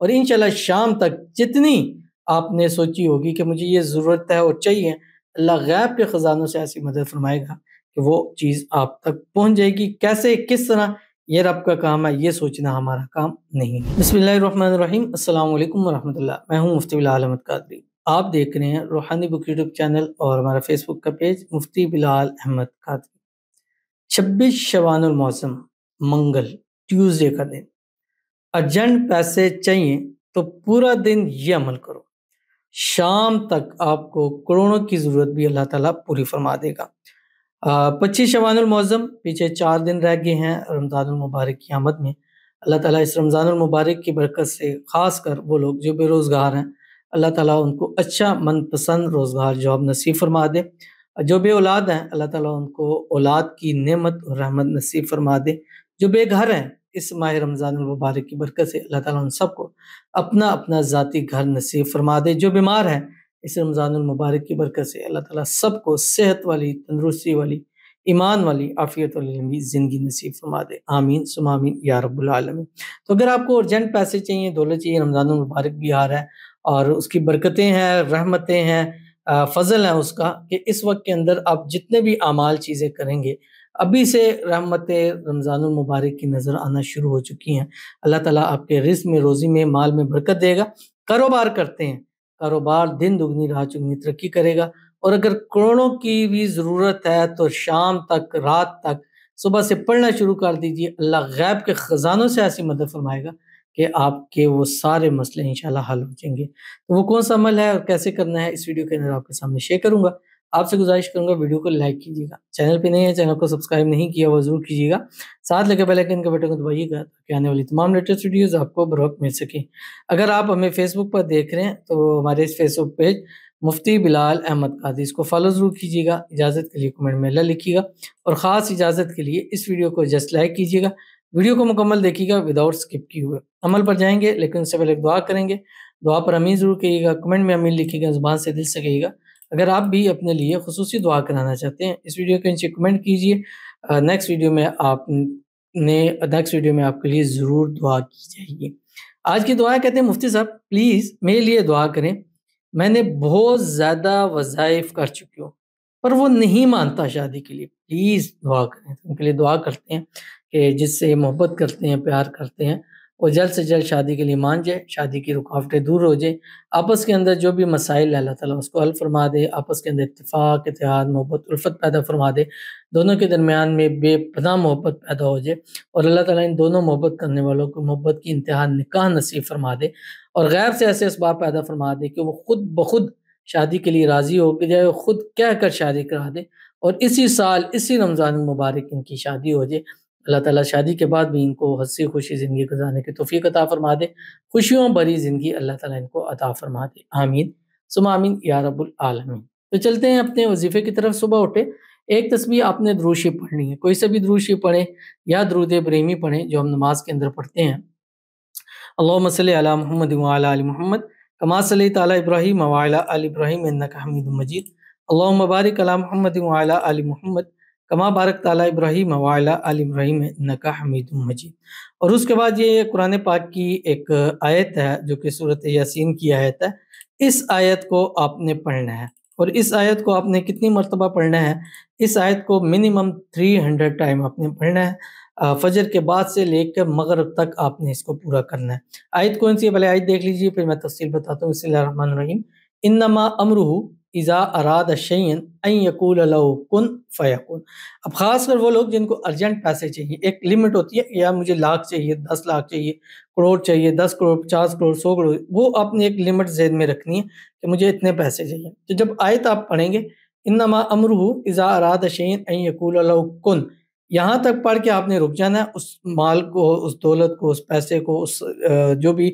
اور انشاءاللہ شام تک جتنی آپ نے سوچی ہوگی کہ مجھے یہ ضرورت ہے اور چاہیے، اللہ غیب کے خزانوں سے ایسی مدد فرمائے گا کہ وہ چیز آپ تک پہنچ جائے گی۔ کیسے، کس طرح، یہ رب کا کام ہے، یہ سوچنا ہمارا کام نہیں ہے۔ بسم اللہ الرحمن الرحیم۔ السلام علیکم ورحمۃ اللہ۔ میں ہوں مفتی بلال احمد قادری۔ آپ دیکھ رہے ہیں روحانی بک یوٹیوب چینل اور ہمارا فیس بک کا پیج مفتی بلال احمد قادری۔ 26 شعبان المعظم، منگل، ٹیوزڈے کا دن۔ ارجنٹ پیسے چاہیے تو پورا دن یہ عمل کرو، شام تک آپ کو کروڑوں کی ضرورت بھی اللہ تعالیٰ پوری فرما دے گا۔ 25 شعبان المعظم، پیچھے 4 دن رہ گئے ہیں رمضان المبارک کی آمد میں۔ اللہ تعالیٰ اس رمضان المبارک کی برکت سے خاص کر وہ لوگ جو بے روزگار ہیں، اللہ تعالیٰ ان کو اچھا من پسند روزگار جاب نصیب فرما دے۔ جو بے اولاد ہیں، اللہ تعالیٰ ان کو اولاد کی نعمت اور رحمت نصیب فرما دے۔ جو بے گھر ہیں، اس ماہ رمضان المبارک کی برکت سے اللہ تعالیٰ ان سب کو اپنا اپنا ذاتی گھر نصیب فرما دے۔ جو بیمار ہیں، اس رمضان المبارک کی برکت سے اللہ تعالیٰ سب کو صحت والی، تندرستی والی، ایمان والی، عافیت والی لمبی زندگی نصیب فرما دے۔ آمین ثم آمین یا رب العالمین۔ تو اگر آپ کو ارجنٹ پیسے چاہیے، دولت چاہیے، رمضان المبارک بھی آ رہا ہے اور اس کی برکتیں ہیں، رحمتیں ہیں، فضل ہے اس کا کہ اس وقت کے اندر آپ جتنے بھی اعمال چیزیں کریں گے، ابھی سے رحمتیں رمضان المبارک کی نظر آنا شروع ہو چکی ہیں۔ اللہ تعالیٰ آپ کے رزق میں، روزی میں، مال میں برکت دے گا۔ کاروبار کرتے ہیں، کاروبار دن دگنی رات چگنی ترقی کرے گا۔ اور اگر کروڑوں کی بھی ضرورت ہے تو شام تک، رات تک، صبح سے پڑھنا شروع کر دیجیے، اللہ غیب کے خزانوں سے ایسی مدد فرمائے گا کہ آپ کے وہ سارے مسئلے انشاءاللہ حل ہو جائیں گے۔ تو وہ کون سا عمل ہے اور کیسے کرنا ہے، اس ویڈیو کے اندر آپ کے سامنے شیئر کروں گا۔ آپ سے گزارش کروں گا ویڈیو کو لائک کیجیے گا، چینل پہ نہیں ہے چینل کو سبسکرائب نہیں کیا وہ ضرور کیجیے گا، ساتھ لگے بیل آئیکن کے بٹن کو دبائیے گا تاکہ آنے والی تمام لیٹسٹ ویڈیوز آپ کو بروقت مل سکیں۔ اگر آپ ہمیں فیس بک پر دیکھ رہے ہیں تو ہمارے اس فیس بک پیج مفتی بلال احمد قادری، اس کو فالو ضرور کیجیے گا۔ اجازت کے لیے کمنٹ میں اللہ لکھیے گا اور خاص اجازت کے لیے اس ویڈیو کو جسٹ لائک کیجیے گا۔ ویڈیو کو مکمل دیکھیے گا وداؤٹ اسکپ کیے ہوئے۔ عمل پر جائیں گے لیکن اس سے پہلے دعا کریں گے۔ دعا پر امین ضرور کہیے گا، کمنٹ میں امین لکھیے گا، زبان سے دل سے کہیے گا۔ اگر آپ بھی اپنے لیے خصوصی دعا کرانا چاہتے ہیں، اس ویڈیو کے نیچے کمنٹ کیجیے۔ نیکسٹ ویڈیو میں آپ کے لیے ضرور دعا کی جائے گی۔ آج کی دعا کہتے ہیں مفتی صاحب پلیز میرے لیے دعا کریں، میں نے بہت زیادہ وظائف کر چکی ہوں پر وہ نہیں مانتا شادی کے لیے، پلیز دعا کریں۔ ان کے لیے دعا کرتے ہیں کہ جس سے محبت کرتے ہیں، پیار کرتے ہیں، وہ جلد سے جلد شادی کے لیے مان جائے، شادی کی رکاوٹیں دور ہو جائیں، آپس کے اندر جو بھی مسائل ہے اللہ تعالیٰ اس کو حل فرما دے، آپس کے اندر اتفاق، اتحاد، محبت، الفت پیدا فرما دے، دونوں کے درمیان میں بے پناہ محبت پیدا ہو جائے اور اللہ تعالیٰ ان دونوں محبت کرنے والوں کو محبت کی انتہا نکاح نصیب فرما دے اور غیر سے ایسے اسباب پیدا فرما دے کہ وہ خود بخود شادی کے لیے راضی ہو جائے، خود کہہ کر شادی کرا دے اور اسی سال، اسی رمضان المبارک ان کی شادی ہو جائے۔ اللہ تعالیٰ شادی کے بعد بھی ان کو ہنسی خوشی زندگی گزارنے کی توفیق عطا فرما دے، خوشیوں بھری زندگی اللہ تعالیٰ ان کو عطا فرما دے۔ آمین ثم آمین یا رب العالمین۔ تو چلتے ہیں اپنے وظیفے کی طرف۔ صبح اٹھے، ایک تسبیح آپ نے درود شریف پڑھنی ہے، کوئی سا بھی درود شریف پڑھیں یا درود ابراہیمی پڑھیں جو ہم نماز کے اندر پڑھتے ہیں۔ اللہم صلی علی محمد وعلی آل محمد کما صلیت علی ابراہیم وعلی آل ابراہیم انک حمید مجید۔ اللہم بارک علی محمد وعلی آل محمد کما بارکت علی ابراہیم وعلی آل ابراہیم انک حمید مجید۔ اور اس کے بعد یہ قرآن پاک کی ایک آیت ہے جو کہ سورۃ یاسین کی آیت ہے۔ اس آیت کو آپ نے پڑھنا ہے اور اس آیت کو آپ نے کتنی مرتبہ پڑھنا ہے؟ اس آیت کو منیمم 300 ٹائم آپ نے پڑھنا ہے۔ فجر کے بعد سے لے کر مغرب تک آپ نے اس کو پورا کرنا ہے۔ آیت کون سی ہے؟ پہلے آیت دیکھ لیجیے پھر میں تفصیل بتاتا ہوں۔ بسم اللہ الرحمن الرحیم۔ انما امرہ اذا اراد شیئا ان یقول له کن فیکون۔ اب خاص کر وہ لوگ جن کو ارجنٹ پیسے چاہیے، ایک لمٹ ہوتی ہے کہ یار مجھے لاکھ چاہیے، 10 لاکھ چاہیے، کروڑ چاہیے، 10 کروڑ، 50 کروڑ، 100 کروڑ، وہ آپ نے ایک لمٹ ذہن میں رکھنی ہے کہ مجھے اتنے پیسے چاہیے۔ تو جب آیت آپ پڑھیں گے انما امرہ اذا اراد شیئا ان یقول له کن، یہاں تک پڑھ کے آپ نے رک جانا ہے۔ اس مال کو، اس دولت کو، اس پیسے کو، اس جو بھی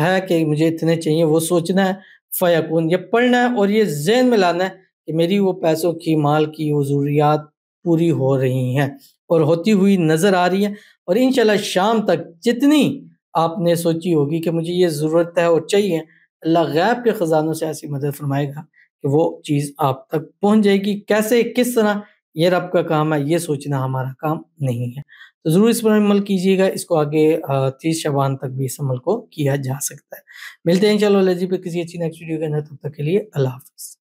ہے کہ مجھے اتنے چاہیے وہ سوچنا ہے، فیکون یہ پڑھنا ہے اور یہ ذہن میں لانا ہے کہ میری وہ پیسوں کی، مال کی وہ ضروریات پوری ہو رہی ہیں اور ہوتی ہوئی نظر آ رہی ہیں، اور انشاءاللہ شام تک جتنی آپ نے سوچی ہوگی کہ مجھے یہ ضرورت ہے اور چاہیے، اللہ غیب کے خزانوں سے ایسی مدد فرمائے گا کہ وہ چیز آپ تک پہنچ جائے گی۔ کیسے، کس طرح، یہ رب کا کام ہے، یہ سوچنا ہمارا کام نہیں ہے۔ تو ضرور اس پر عمل کیجیے گا، اس کو آگے 30 شعبان تک بھی اس عمل کو کیا جا سکتا ہے۔ ملتے ہیں انشاءاللہ اللہ جی پہ کسی اچھی نیکسٹ ویڈیو کے اندر، تب تک کے لیے اللہ حافظ۔